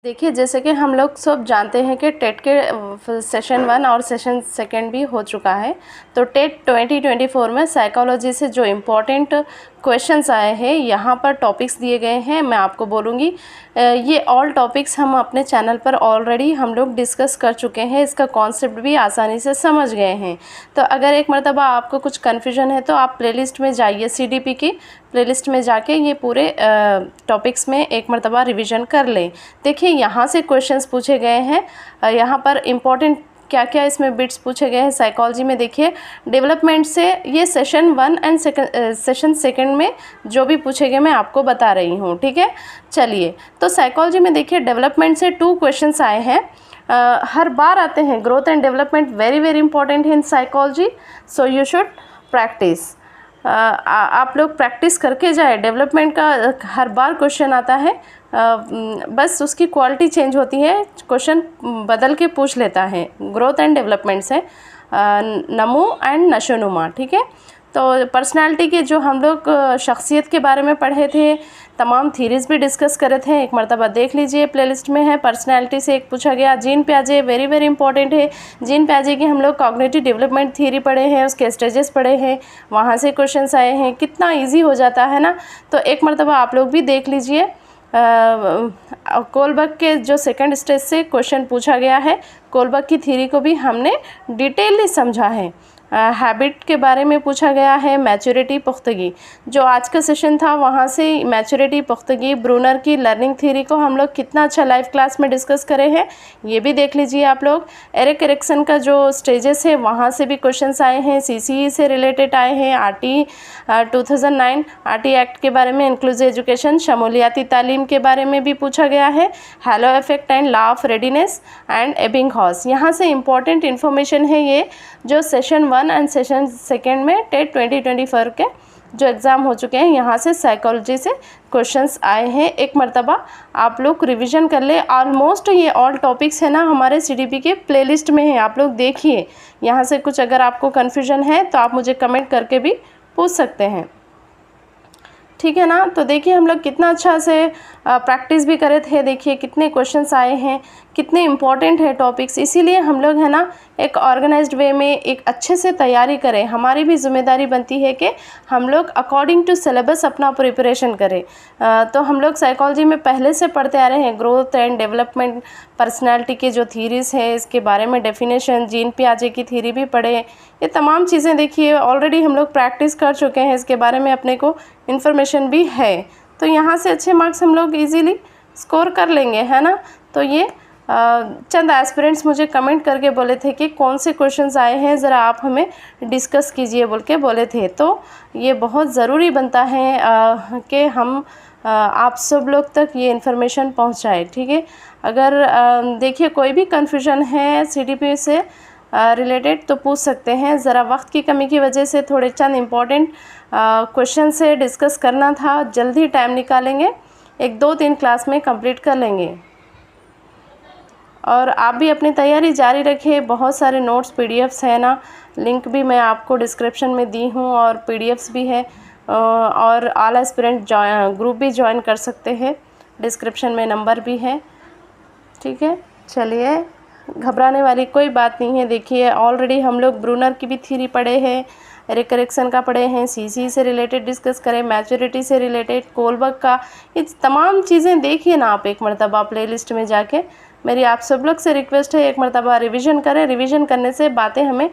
देखिए, जैसे कि हम लोग सब जानते हैं कि टेट के सेशन 1 और सेशन 2 भी हो चुका है। तो टेट 2024 में साइकोलॉजी से जो इम्पोर्टेंट क्वेश्चंस आए हैं, यहाँ पर टॉपिक्स दिए गए हैं, मैं आपको बोलूँगी। ये ऑल टॉपिक्स हम अपने चैनल पर ऑलरेडी हम लोग डिस्कस कर चुके हैं, इसका कॉन्सेप्ट भी आसानी से समझ गए हैं। तो अगर एक मरतबा आपको कुछ कन्फ्यूजन है तो आप प्लेलिस्ट में जाइए, CDP की प्लेलिस्ट में जाके ये पूरे टॉपिक्स में एक मरतबा रिवीजन कर लें। देखिए, यहाँ से क्वेश्चंस पूछे गए हैं, यहाँ पर इम्पोर्टेंट क्या क्या इसमें बिट्स पूछे गए हैं साइकोलॉजी में। देखिए, डेवलपमेंट से ये सेशन 1 एंड सेशन 2 में जो भी पूछे गए मैं आपको बता रही हूँ, ठीक है। चलिए, तो साइकोलॉजी में देखिए डेवलपमेंट से 2 क्वेश्चंस आए हैं, हर बार आते हैं। Growth and development very very important है in psychology, so you should practice. आप लोग प्रैक्टिस करके जाए। डेवलपमेंट का हर बार क्वेश्चन आता है, बस उसकी क्वालिटी चेंज होती है, क्वेश्चन बदल के पूछ लेता है। ग्रोथ एंड डेवलपमेंट से नमो एंड नशोनुमा, ठीक है। तो पर्सनालिटी के जो हम लोग शख्सियत के बारे में पढ़े थे, तमाम थीरीज़ भी डिस्कस करे थे, एक मरतबा देख लीजिए, प्लेलिस्ट में है। पर्सनालिटी से एक पूछा गया जीन प्याजे, वेरी वेरी इंपॉर्टेंट है। जीन प्याजे की हम लोग कॉग्निटिव डेवलपमेंट थीरी पढ़े हैं, उसके स्टेजेस पढ़े हैं, वहाँ से क्वेश्चंस आए हैं। कितना ईजी हो जाता है ना। तो एक मरतबा आप लोग भी देख लीजिए। कोलबर्ग के जो 2nd स्टेज से क्वेश्चन पूछा गया है, कोलबर्ग की थीरी को भी हमने डिटेलली समझा है। हैबिट के बारे में पूछा गया है, मैच्योरिटी पुख्तगी, जो आज का सेशन था वहाँ से मैच्योरिटी पुख्तगी, ब्रूनर की लर्निंग थ्योरी को हम लोग कितना अच्छा लाइव क्लास में डिस्कस करे हैं, ये भी देख लीजिए आप लोग। एरिक एरिक्सन का जो स्टेजेस है वहाँ से भी क्वेश्चंस आए हैं, CCE से रिलेटेड आए हैं, RT 2009 RT एक्ट के बारे में, इंक्लूसिव एजुकेशन, शमूलियाती तालीम के बारे में भी पूछा गया है, hello effect and law of readiness and Ebbinghaus. यहाँ से इम्पॉर्टेंट इन्फॉर्मेशन है ये, जो सेशन 1 एंड सेशन 2 में टेट 2024 के जो एग्ज़ाम हो चुके हैं, यहाँ से साइकोलॉजी से क्वेश्चंस आए हैं। एक मरतबा आप लोग रिवीजन कर ले। ऑलमोस्ट ये ऑल टॉपिक्स है ना हमारे CDP के प्लेलिस्ट में है, आप लोग देखिए। यहाँ से कुछ अगर आपको कन्फ्यूजन है तो आप मुझे कमेंट करके भी पूछ सकते हैं, ठीक है ना। तो देखिए, हम लोग कितना अच्छा से प्रैक्टिस भी करे थे। देखिए कितने क्वेश्चंस आए हैं, कितने इम्पॉर्टेंट है टॉपिक्स। इसीलिए हम लोग है ना एक ऑर्गेनाइज्ड वे में एक अच्छे से तैयारी करें। हमारी भी जिम्मेदारी बनती है कि हम लोग अकॉर्डिंग टू सिलेबस अपना प्रिपरेशन करें। तो हम लोग साइकोलॉजी में पहले से पढ़ते आ रहे हैं, ग्रोथ एंड डेवलपमेंट, पर्सनैलिटी के जो थीरीज़ है इसके बारे में डेफिनेशन, जीन पियाजे की थीरी भी पढ़े। ये तमाम चीज़ें देखिए ऑलरेडी हम लोग प्रैक्टिस कर चुके हैं, इसके बारे में अपने को इन्फॉर्मेशन भी है। तो यहाँ से अच्छे मार्क्स हम लोग इजीली स्कोर कर लेंगे, है ना। तो ये चंद एस्पिरेंट्स मुझे कमेंट करके बोले थे कि कौन से क्वेश्चंस आए हैं, ज़रा आप हमें डिस्कस कीजिए बोल के बोले थे। तो ये बहुत ज़रूरी बनता है कि हम आप सब लोग तक ये इन्फॉर्मेशन पहुँचाए, ठीक है। अगर देखिए कोई भी कन्फ्यूजन है CDP से रिलेटेड तो पूछ सकते हैं। ज़रा वक्त की कमी की वजह से थोड़े चंद इम्पॉर्टेंट क्वेश्चन से डिस्कस करना था, जल्दी टाइम निकालेंगे, 1-2-3 क्लास में कंप्लीट कर लेंगे। और आप भी अपनी तैयारी जारी रखिए। बहुत सारे नोट्स PDFs है ना, लिंक भी मैं आपको डिस्क्रिप्शन में दी हूँ, और PDFs भी है, और ऑल एस्पिरेंट ग्रुप भी ज्वाइन कर सकते हैं, डिस्क्रिप्शन में नंबर भी है, ठीक है। चलिए, घबराने वाली कोई बात नहीं है। देखिए ऑलरेडी हम लोग ब्रूनर की भी थ्योरी पढ़े हैं, एरिक एरिक्सन का पढ़े हैं, CCE से रिलेटेड डिस्कस करें, मैच्योरिटी से रिलेटेड, कोलबर्ग का, ये तमाम चीज़ें देखिए ना आप एक मरतबा प्लेलिस्ट में जाके। मेरी आप सब लोग से रिक्वेस्ट है, एक मरतबा रिवीजन करें। रिवीजन करने से बातें हमें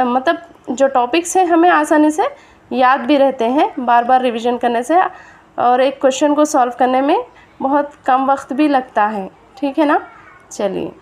मतलब जो टॉपिक्स हैं हमें आसानी से याद भी रहते हैं, बार बार रिवीजन करने से, और एक क्वेश्चन को सॉल्व करने में बहुत कम वक्त भी लगता है, ठीक है ना। चलिए।